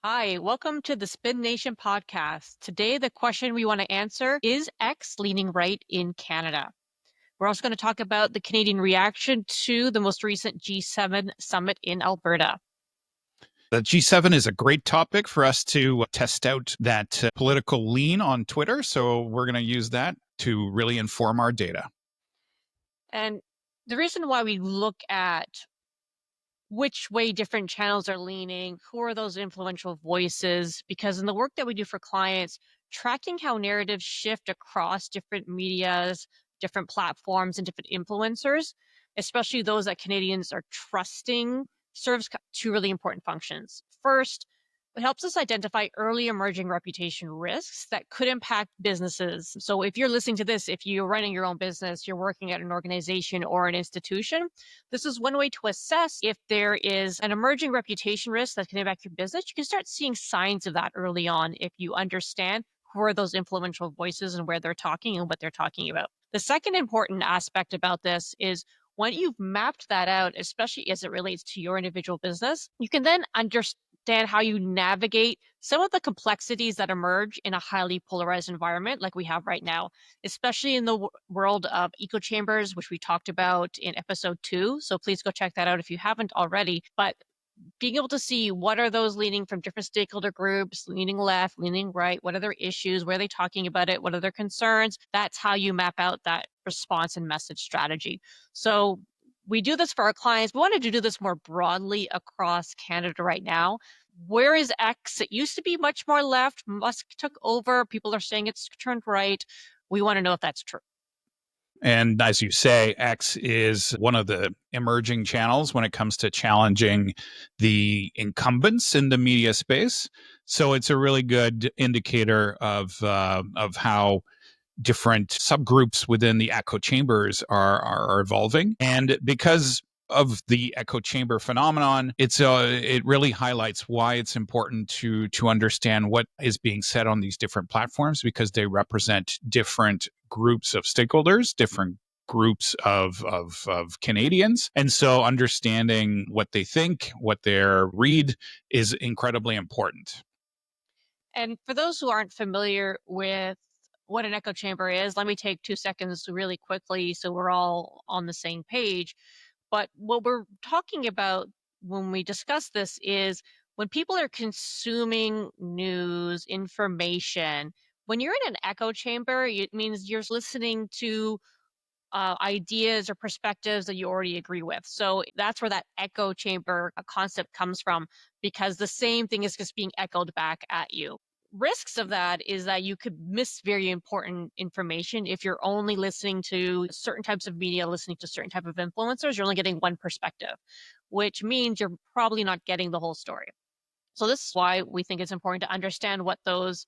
Hi, welcome to the Spin Nation podcast. Today, the question we want to answer is X leaning right in Canada? We're also going to talk about the Canadian reaction to the most recent G7 summit in Alberta. The G7 is a great topic for us to test out that political lean on Twitter. So we're going to use that to really inform our data. And the reason why we look at which way different channels are leaning, who are those influential voices, because in the work that we do for clients, tracking how narratives shift across different medias, different platforms, and different influencers, especially those that Canadians are trusting, serves two really important functions. First, it helps us identify early emerging reputation risks that could impact businesses. So, if you're listening to this, if you're running your own business, you're working at an organization or an institution, this is one way to assess if there is an emerging reputation risk that can impact your business. You can start seeing signs of that early on if you understand who are those influential voices and where they're talking and what they're talking about. The second important aspect about this is when you've mapped that out, especially as it relates to your individual business, you can then understand how you navigate some of the complexities that emerge in a highly polarized environment like we have right now, especially in the world of echo chambers, which we talked about in episode 2. So please go check that out if you haven't already. But being able to see what are those leaning from different stakeholder groups, leaning left, leaning right, what are their issues, where are they talking about it, what are their concerns, that's how you map out that response and message strategy. So we do this for our clients. We wanted to do this more broadly across Canada right now. Where is X? It used to be much more left. Musk took over. People are saying it's turned right. We want to know if that's true. And as you say, X is one of the emerging channels when it comes to challenging the incumbents in the media space. So it's a really good indicator of how different subgroups within the echo chambers are evolving. And because of the echo chamber phenomenon, it really highlights why it's important to understand what is being said on these different platforms, because they represent different groups of stakeholders, different groups of Canadians. And so understanding what they think, what their read is incredibly important. And for those who aren't familiar with what an echo chamber is, let me take 2 seconds really quickly so we're all on the same page. But what we're talking about when we discuss this is when people are consuming news, information, when you're in an echo chamber, it means you're listening to ideas or perspectives that you already agree with. So that's where that echo chamber concept comes from, because the same thing is just being echoed back at you. Risks of that is that you could miss very important information if you're only listening to certain types of media, listening to certain type of influencers. You're only getting one perspective, which means you're probably not getting the whole story. So this is why we think it's important to understand what those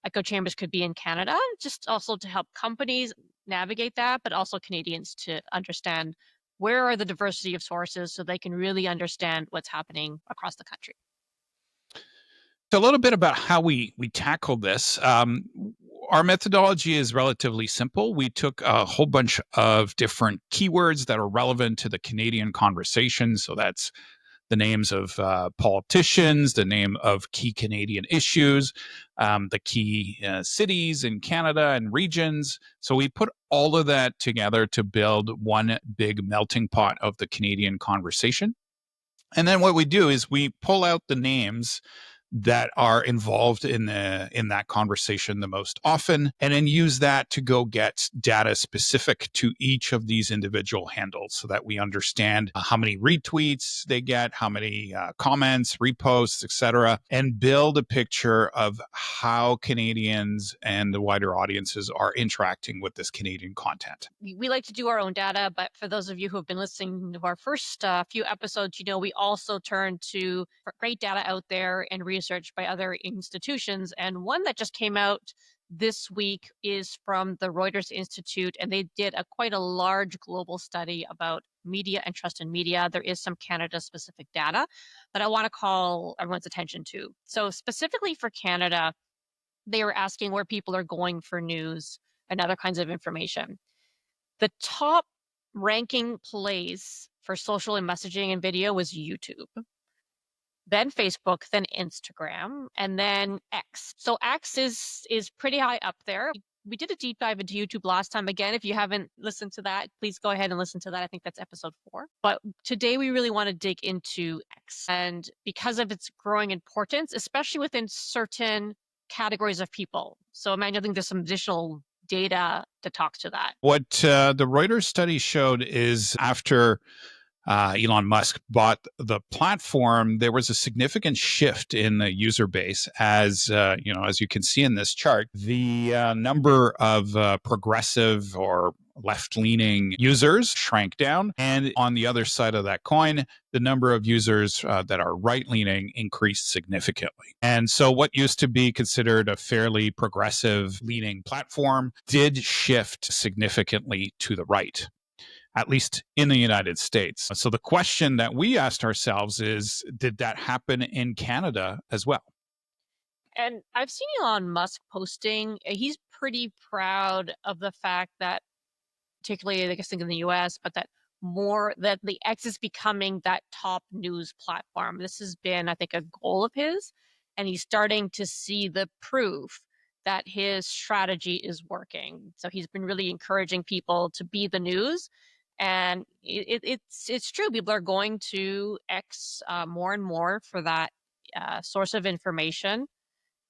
echo chambers could be in Canada, just also to help companies navigate that, but also Canadians to understand where are the diversity of sources so they can really understand what's happening across the country. So a little bit about how we tackle this. Our methodology is relatively simple. We took a whole bunch of different keywords that are relevant to the Canadian conversation. So that's the names of politicians, the name of key Canadian issues, the key cities in Canada and regions. So we put all of that together to build one big melting pot of the Canadian conversation. And then what we do is we pull out the names that are involved in that conversation the most often, and then use that to go get data specific to each of these individual handles so that we understand how many retweets they get, how many comments, reposts, etc., and build a picture of how Canadians and the wider audiences are interacting with this Canadian content. We like to do our own data, but for those of you who have been listening to our first few episodes, we also turn to great data out there and research by other institutions. And one that just came out this week is from the Reuters Institute, and they did quite a large global study about media and trust in media. There is some Canada-specific data that I want to call everyone's attention to. So specifically for Canada, they were asking where people are going for news and other kinds of information. The top ranking place for social and messaging and video was YouTube. then Facebook, then Instagram, and then X. So X is pretty high up there. We did a deep dive into YouTube last time. Again, if you haven't listened to that, please go ahead and listen to that. I think that's episode 4. But today we really want to dig into X. And because of its growing importance, especially within certain categories of people. So imagine I think there's some additional data to talk to that. What the Reuters study showed is after Elon Musk bought the platform, there was a significant shift in the user base. As as you can see in this chart, the number of progressive or left-leaning users shrank down, and on the other side of that coin, the number of users that are right-leaning increased significantly. And so, what used to be considered a fairly progressive-leaning platform did shift significantly to the right, at least in the United States. So the question that we asked ourselves is, did that happen in Canada as well? And I've seen Elon Musk posting, he's pretty proud of the fact that, particularly, I guess, think in the US, but that the X is becoming that top news platform. This has been, I think, a goal of his, and he's starting to see the proof that his strategy is working. So he's been really encouraging people to be the news, and it's true. People are going to X more and more for that source of information.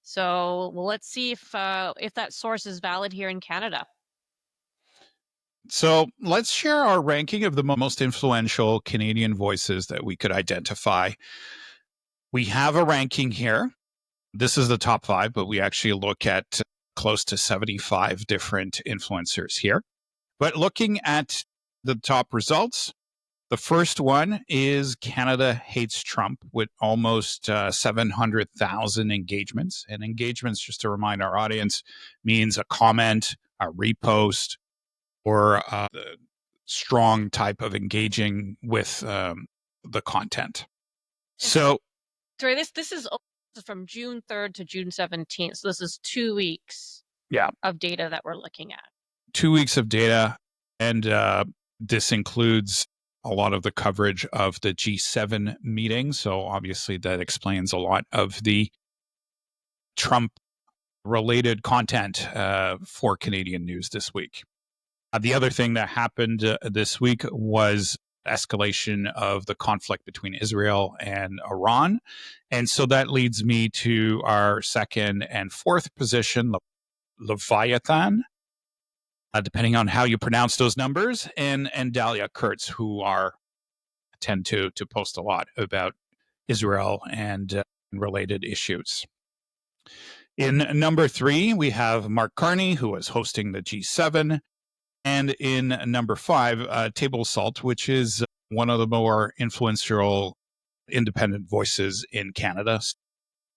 So, well, let's see if that source is valid here in Canada. So let's share our ranking of the most influential Canadian voices that we could identify. We have a ranking here. This is the top 5, but we actually look at close to 75 different influencers here. But looking at the top results, the first one is Canada Hates Trump with almost 700,000 engagements. And engagements, just to remind our audience, means a comment, a repost, or a strong type of engaging with the content. And So, sorry, this is from June 3rd to June 17th. So this is 2 weeks yeah, of data that we're looking at. 2 weeks of data. And this includes a lot of the coverage of the G7 meeting. So obviously that explains a lot of the Trump related content for Canadian news this week. The other thing that happened this week was escalation of the conflict between Israel and Iran. And so that leads me to our second and fourth position, Leviathan, depending on how you pronounce those numbers, and Dahlia Kurtz, who tend to post a lot about Israel and related issues. In number 3, we have Mark Carney, who is hosting the G7. And in number 5, Table Salt, which is one of the more influential independent voices in Canada,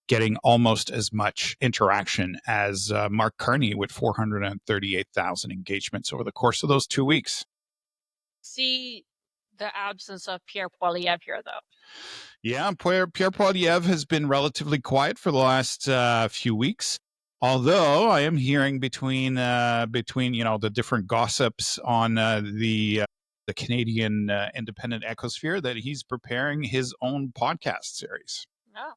getting almost as much interaction as Mark Carney with 438,000 engagements over the course of those 2 weeks. See the absence of Pierre Poilievre here, though. Yeah, Pierre Poilievre has been relatively quiet for the last few weeks. Although I am hearing between the different gossips on the Canadian independent ecosphere that he's preparing his own podcast series. Oh.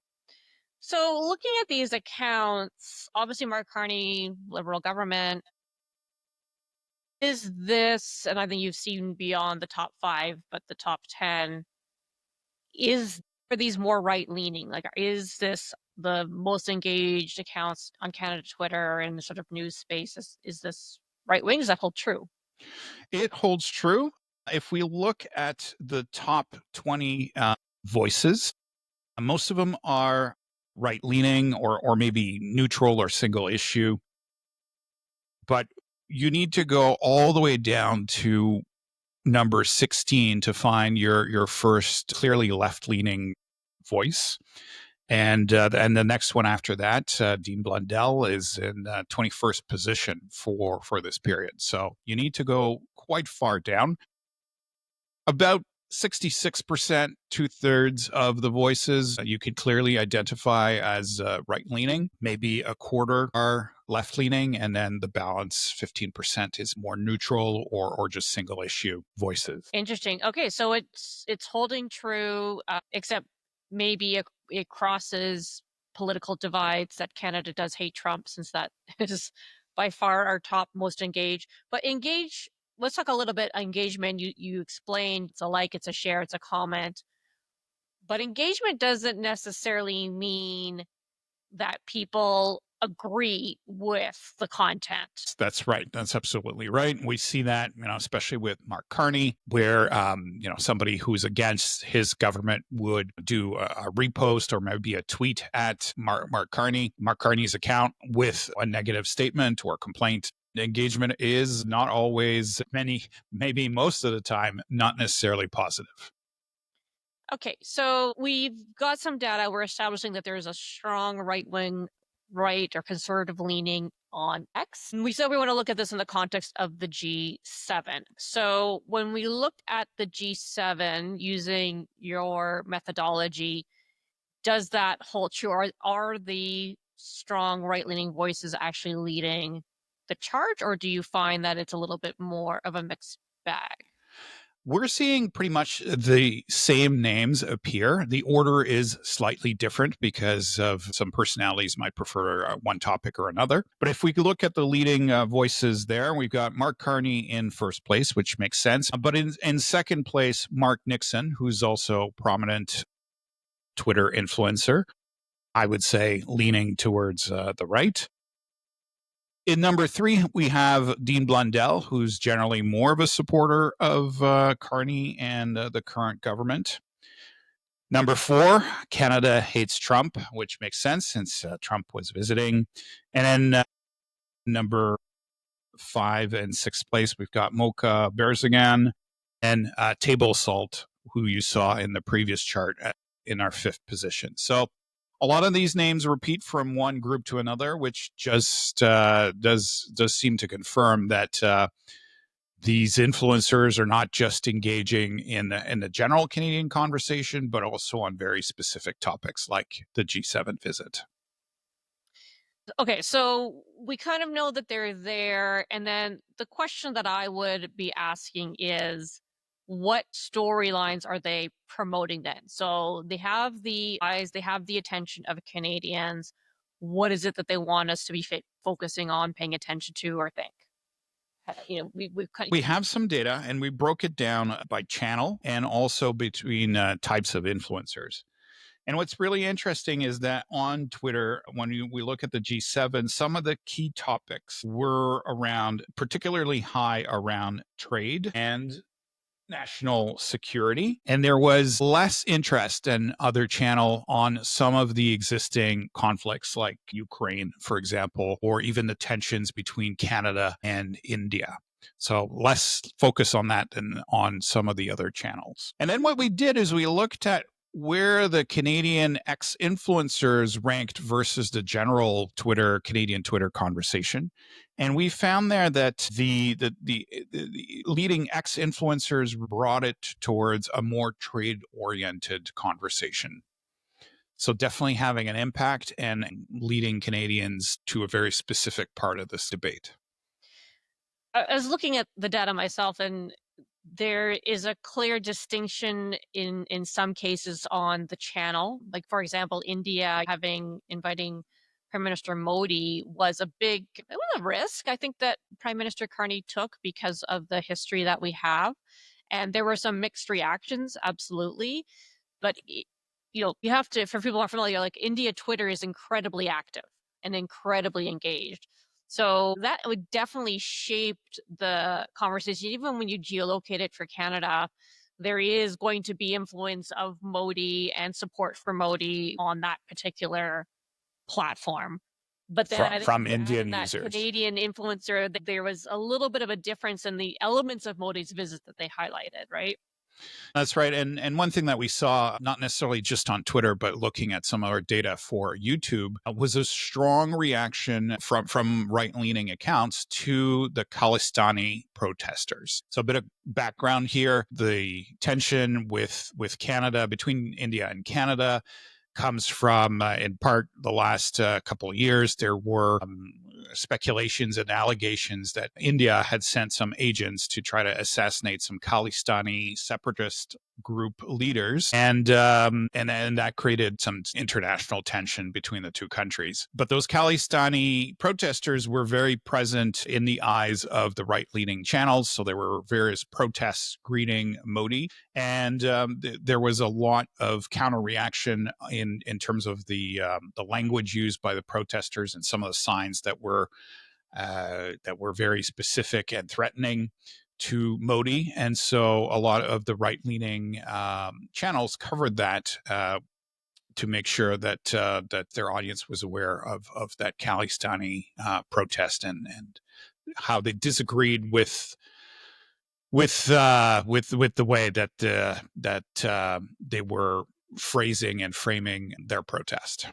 So looking at these accounts, obviously Mark Carney, Liberal government, is this, and I think you've seen beyond the top 5, but the top 10, are these more right leaning? Like, is this the most engaged accounts on Canada Twitter and the sort of news space? Is this right wing? Does that hold true? It holds true. If we look at the top 20 voices, most of them are right leaning or maybe neutral or single issue. But you need to go all the way down to number 16 to find your first clearly left leaning voice. And the next one after that, Dean Blundell, is in 21st position for this period. So you need to go quite far down. About 66%, 2/3 of the voices you could clearly identify as right leaning. Maybe a quarter are left leaning, and then the balance, 15%, is more neutral or just single issue voices. Interesting. Okay, so it's holding true, except maybe it crosses political divides, that Canada does hate Trump since that is by far our top most engaged. But engage, let's talk a little bit engagement. You explained it's a like, it's a share, it's a comment. But engagement doesn't necessarily mean that people agree with the content. That's right. That's absolutely right. We see that, especially with Mark Carney, where, somebody who's against his government would do a repost or maybe a tweet at Mark Carney's account with a negative statement or complaint. Engagement is not always maybe most of the time, not necessarily positive. Okay, so we've got some data. We're establishing that there is a strong right wing, right or conservative leaning on X. And we said we want to look at this in the context of the G7. So when we looked at the G7 using your methodology, does that hold true? Are the strong right leaning voices actually leading the charge, or do you find that it's a little bit more of a mixed bag? We're seeing pretty much the same names appear. The order is slightly different because of some personalities might prefer one topic or another. But if we look at the leading voices there, we've got Mark Carney in first place, which makes sense. But in second place, Mark Nixon, who's also prominent Twitter influencer, I would say leaning towards the right. In number three, we have Dean Blundell, who's generally more of a supporter of Carney and the current government. Number four, Canada hates Trump, which makes sense since Trump was visiting. And then number five and sixth place, we've got Mocha Berzigan and Table Salt, who you saw in the previous chart in our fifth position. So a lot of these names repeat from one group to another, which just does seem to confirm that these influencers are not just engaging in the general Canadian conversation, but also on very specific topics like the G7 visit. Okay, so we kind of know that they're there. And then the question that I would be asking is what storylines are they promoting then? So they have the eyes, they have the attention of Canadians. What is it that they want us to be focusing on, paying attention to, or think? We've kind We have some data and we broke it down by channel and also between types of influencers. And what's really interesting is that on Twitter, when we look at the G7, some of the key topics were around, particularly high around trade and national security. And there was less interest in other channel on some of the existing conflicts like Ukraine, for example, or even the tensions between Canada and India. So less focus on that than on some of the other channels. And then what we did is we looked at where the Canadian ex influencers ranked versus the general Canadian Twitter conversation. And we found there that the leading ex influencers brought it towards a more trade oriented conversation. So definitely having an impact and leading Canadians to a very specific part of this debate. I was looking at the data myself, and there is a clear distinction in some cases on the channel. Like for example, India having inviting Prime Minister Modi was it was a risk I think that Prime Minister Carney took because of the history that we have. And there were some mixed reactions, absolutely. But you have to, for people who are familiar, like India Twitter is incredibly active and incredibly engaged. So that would definitely shaped the conversation. Even when you geolocate it for Canada, there is going to be influence of Modi and support for Modi on that particular platform. But then I think From when you add in Indian that users. Canadian influencer, there was a little bit of a difference in the elements of Modi's visit that they highlighted, right? That's right. And one thing that we saw, not necessarily just on Twitter, but looking at some of our data for YouTube, was a strong reaction from right-leaning accounts to the Khalistani protesters. So a bit of background here. The tension with Canada, between India and Canada, comes from, in part, the last couple of years. There were speculations and allegations that India had sent some agents to try to assassinate some Khalistani separatist group leaders, and that created some international tension between the two countries. But those Khalistani protesters were very present in the eyes of the right-leaning channels, so there were various protests greeting Modi, and there was a lot of counter reaction in terms of the language used by the protesters and some of the signs that were very specific and threatening to Modi. And so a lot of the right leaning channels covered that to make sure that their audience was aware of that Khalistani protest and how they disagreed with the way that they were phrasing and framing their protest.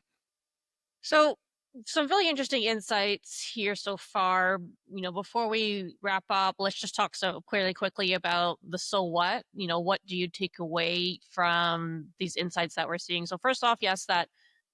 So, some really interesting insights here so far. Before we wrap up, let's just talk so clearly quickly about the so what. What do you take away from these insights that we're seeing? So, first off, yes, that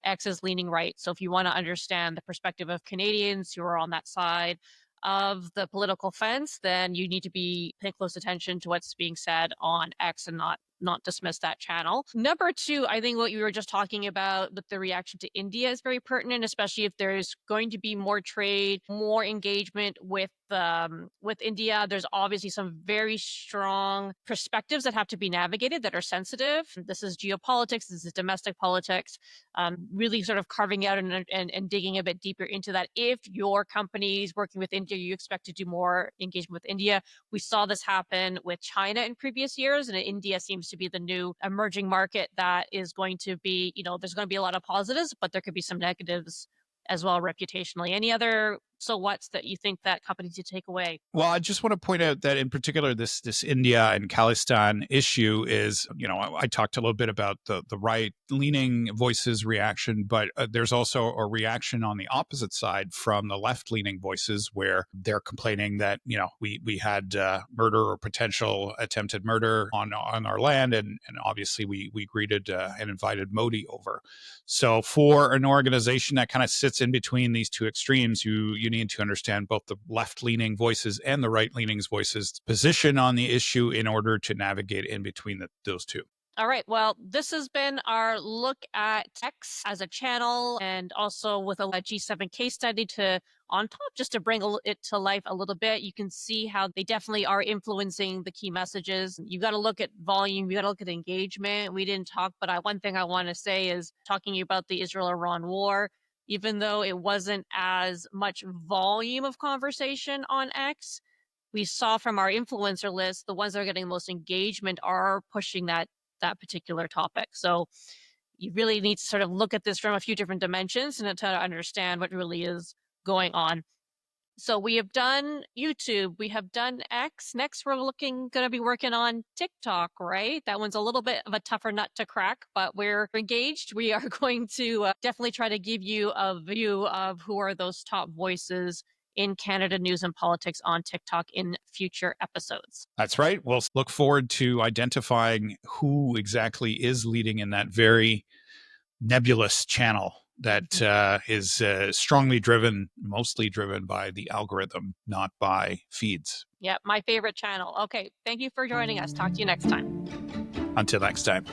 X is leaning right. So, if you want to understand the perspective of Canadians who are on that side of the political fence, then you need to be paying close attention to what's being said on X and not dismiss that channel. Number two, I think what you were just talking about with the reaction to India is very pertinent, especially if there's going to be more trade, more engagement with India. There's obviously some very strong perspectives that have to be navigated that are sensitive. This is geopolitics, this is domestic politics. Really sort of carving out and digging a bit deeper into that. If your company is working with India, you expect to do more engagement with India. We saw this happen with China in previous years, and India seems to be the new emerging market that is going to be, there's going to be a lot of positives, but there could be some negatives as well reputationally. Any other so what's that you think that companies should take away? Well, I just want to point out that in particular, this India and Khalistan issue is, I talked a little bit about the right leaning voices reaction, but there's also a reaction on the opposite side from the left leaning voices where they're complaining that, we had murder or potential attempted murder on our land. And obviously we greeted and invited Modi over. So for an organization that kind of sits in between these two extremes, you need to understand both the left-leaning voices and the right-leaning voices' position on the issue in order to navigate in between those two. All right. Well, this has been our look at X as a channel and also with a G7 case study to on top just to bring it to life a little bit. You can see how they definitely are influencing the key messages. You got to look at volume, you got to look at engagement. We didn't talk, but one thing I want to say is talking about the Israel-Iran war, even though it wasn't as much volume of conversation on X, we saw from our influencer list, the ones that are getting the most engagement are pushing that particular topic. So you really need to sort of look at this from a few different dimensions and to understand what really is going on. So we have done YouTube, we have done X. Next, we're going to be working on TikTok, right? That one's a little bit of a tougher nut to crack, but we're engaged. We are going to definitely try to give you a view of who are those top voices in Canada news and politics on TikTok in future episodes. That's right. We'll look forward to identifying who exactly is leading in that very nebulous channel that is strongly driven, mostly driven by the algorithm, not by feeds. Yeah, my favorite channel. Okay, thank you for joining us. Talk to you next time. Until next time.